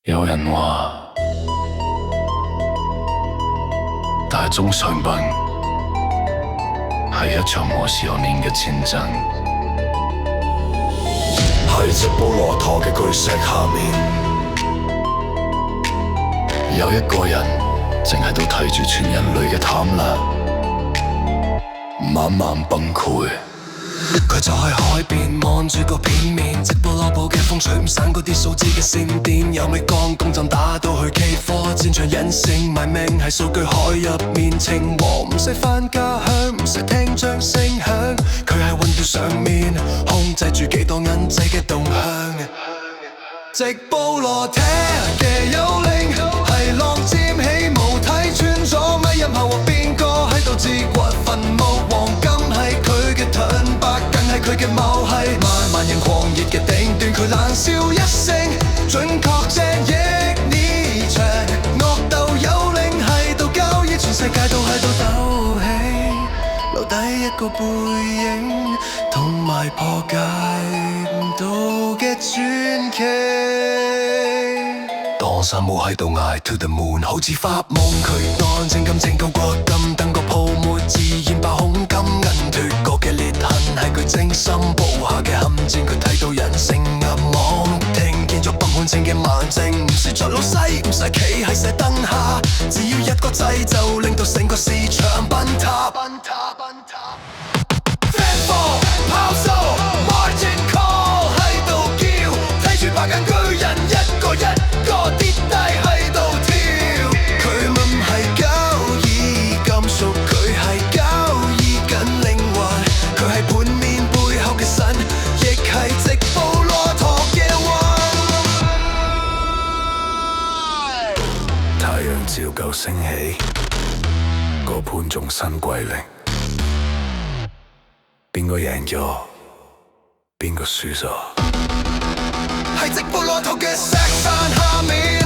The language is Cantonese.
有人話大眾商品係一場無少年嘅戰爭。喺直布羅陀嘅巨石下面，有一個人淨係度睇住全人類嘅貪婪慢慢崩潰。佢就喺海邊望住個片面，直播攞部嘅風吹唔散嗰啲數字嘅閃電，由美港公陣打到去 K4，戰場人性埋命喺數據海入面，情和唔使返家鄉，唔使聽掌聲響，佢喺雲端上面控制住幾多銀仔嘅動向。直布羅陀嘅幽靈係浪尖起舞，睇穿咗咪任後和邊個喺度自掘墳墓，黃金係佢嘅盾牌，更係佢嘅武器。萬人狂熱嘅頂端，佢冷笑一聲，準確正逆呢場惡鬥幽靈喺度交易，全世界都喺度鬥氣，留低一個背影同埋破解唔到嘅傳奇。當山姆喺度嗌 To the moon， 好似發夢，佢當正金正夠過金，等個泡沫自然爆空金銀脫過嘅裂痕，係佢精心布下嘅陷阱，佢睇到人性暗網，聽見咗不滿情嘅盲症，唔使做老細，唔使企喺射燈下，只要一個掣就令到成個市場崩塌。Fan fall 拋售 Margin Call 喺度叫，睇住白眼巨人一個跌低喺度跳，佢唔係交易金屬，佢係交易緊靈魂，佢係盤面背後嘅神，亦係直布羅陀嘅王。太陽照舊升起，個盤仲新歸零，邊個贏咗，邊個輸咗？係直布羅陀嘅石山下面。